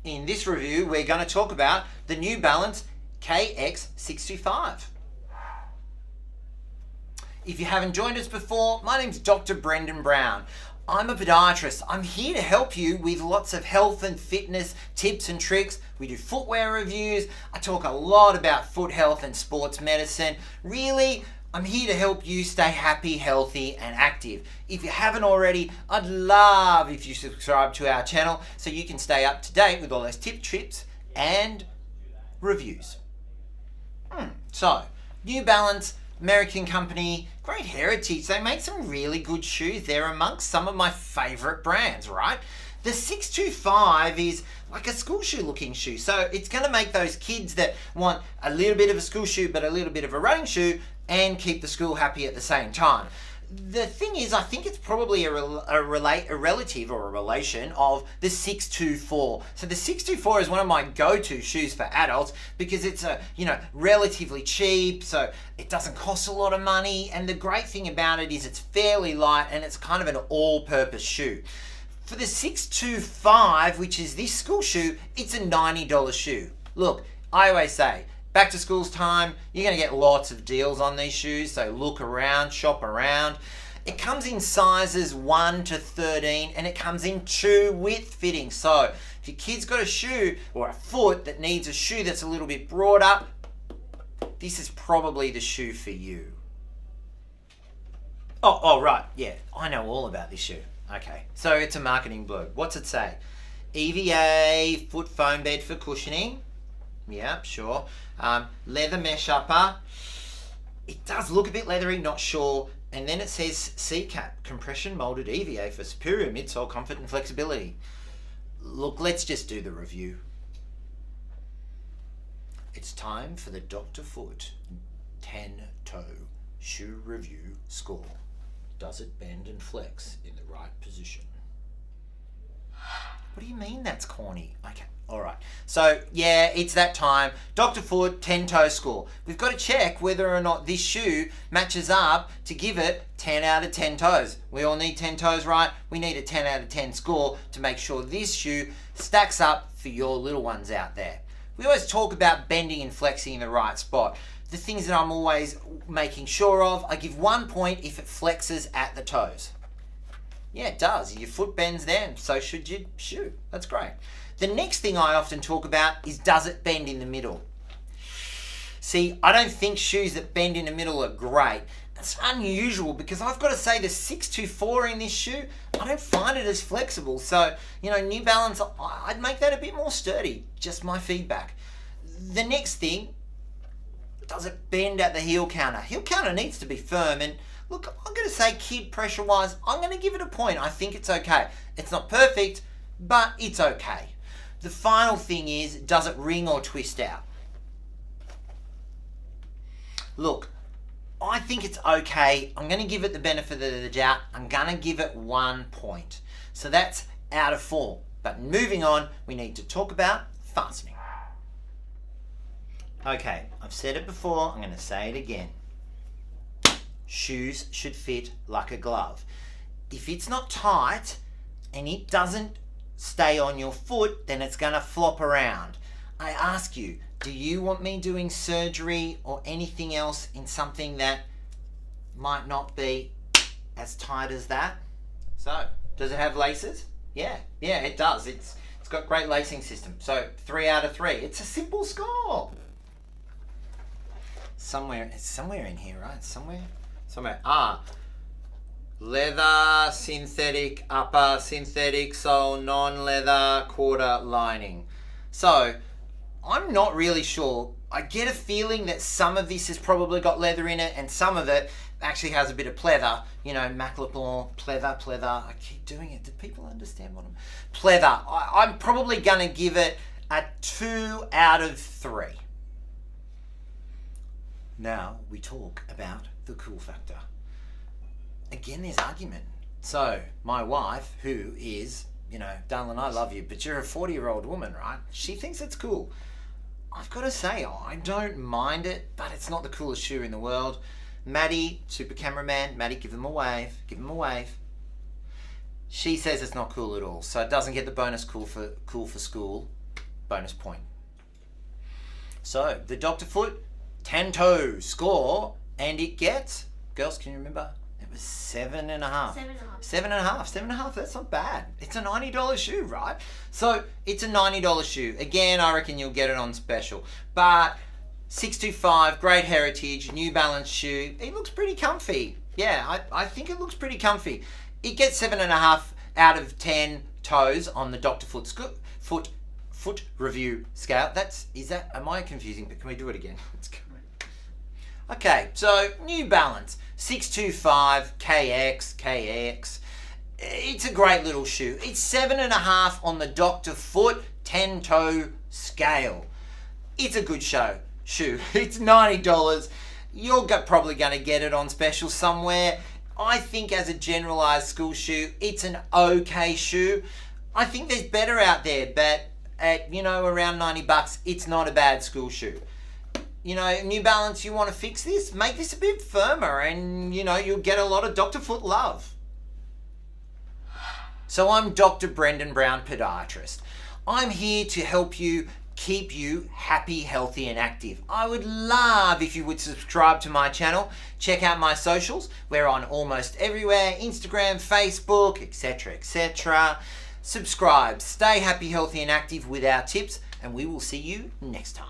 In this review, we're going to talk about the New Balance KX625. If you haven't joined us before, my name's Dr. Brendan Brown. I'm a podiatrist. I'm here to help you with lots of health and fitness tips and tricks. We do footwear reviews. I talk a lot about foot health and sports medicine. Really, I'm here to help you stay happy, healthy, and active. If you haven't already, I'd love if you subscribe to our channel so you can stay up to date with all those tips, tricks, and reviews. So, New Balance, American company, great heritage. They make some really good shoes. They're amongst some of my favorite brands, right? The 625 is like a school shoe looking shoe. So it's going to make those kids that want a little bit of a school shoe but a little bit of a running shoe and keep the school happy at the same time. The thing is, I think it's probably a relative or a relation of the 624. So the 624 is one of my go-to shoes for adults because it's relatively cheap, so it doesn't cost a lot of money, and the great thing about it is it's fairly light and it's kind of an all-purpose shoe. For the 625, which is this school shoe, it's a $90 shoe. Look, I always say, back to school's time, you're going to get lots of deals on these shoes, so look around, shop around. It comes in sizes 1 to 13 and it comes in 2 width fittings. So if your kid's got a shoe or a foot that needs a shoe that's a little bit broader, this is probably the shoe for you. Oh, right, yeah, I know all about this shoe. Okay, so it's a marketing blurb. What's it say? EVA, foot foam bed for cushioning. Yeah, sure. Leather mesh upper. It does look a bit leathery, not sure. And then it says C-cap, compression molded EVA for superior midsole comfort and flexibility. Look, let's just do the review. It's time for the DrFoot 10-toe shoe review score. Does it bend and flex in the right position? What do you mean that's corny? Okay, all right. So, yeah, it's that time. DrFoot 10-toe score. We've got to check whether or not this shoe matches up to give it 10 out of 10 toes. We all need 10 toes, right? We need a 10 out of 10 score to make sure this shoe stacks up for your little ones out there. We always talk about bending and flexing in the right spot. The things that I'm always making sure of, I give 1 point if it flexes at the toes. Yeah, it does. Your foot bends there, and so should your shoe. That's great. The next thing I often talk about is, does it bend in the middle? See, I don't think shoes that bend in the middle are great. That's unusual because I've got to say the 624 in this shoe, I don't find it as flexible. So, New Balance, I'd make that a bit more sturdy. Just my feedback. The next thing, does it bend at the heel counter? Heel counter needs to be firm, and look, I'm going to say kid pressure-wise, I'm going to give it a point. I think it's okay. It's not perfect, but it's okay. The final thing is, does it ring or twist out? Look, I think it's okay. I'm going to give it the benefit of the doubt. I'm going to give it 1 point. So that's out of 4. But moving on, we need to talk about fastening. Okay, I've said it before. I'm going to say it again. Shoes should fit like a glove. If it's not tight and it doesn't stay on your foot, then it's going to flop around. I ask you, do you want me doing surgery or anything else in something that might not be as tight as that? So, does it have laces? Yeah, it does. It's got great lacing system. So 3 out of 3. It's a simple score. It's somewhere in here, right? Somewhere. Leather, synthetic, upper, synthetic sole, non-leather, quarter lining. So, I'm not really sure. I get a feeling that some of this has probably got leather in it and some of it actually has a bit of pleather. Maclepore, pleather. I keep doing it. Do people understand what I'm... Pleather. I'm probably going to give it a 2 out of 3. Now we talk about the cool factor. Again, there's argument. So my wife, who is, darling, I love you, but you're a 40-year-old woman, right? She thinks it's cool. I've got to say, I don't mind it, but it's not the coolest shoe in the world. Maddie, super cameraman, Maddie, give them a wave. She says it's not cool at all, so it doesn't get the bonus cool for school. bonus point. So the DrFoot 10-toe score, and it gets, girls, can you remember? It was 7.5. 7.5. 7.5, that's not bad. It's a $90 shoe, right? So it's a $90 shoe. Again, I reckon you'll get it on special. But 625, great heritage, New Balance shoe. It looks pretty comfy. Yeah, I think it looks pretty comfy. It gets 7.5 out of 10 toes on the DrFoot foot review scale. Am I confusing? But can we do it again? Let's go. Okay, so New Balance 625 KX. It's a great little shoe. It's 7.5 on the DrFoot 10-toe scale. It's a good shoe. It's $90. You're probably going to get it on special somewhere. I think as a generalized school shoe, it's an okay shoe. I think there's better out there, but at, around $90, it's not a bad school shoe. New Balance, you want to fix this? Make this a bit firmer and, you'll get a lot of DrFoot love. So I'm Dr. Brendan Brown, podiatrist. I'm here to help you keep you happy, healthy and active. I would love if you would subscribe to my channel. Check out my socials. We're on almost everywhere, Instagram, Facebook, etc, etc. Subscribe, stay happy, healthy and active with our tips, and we will see you next time.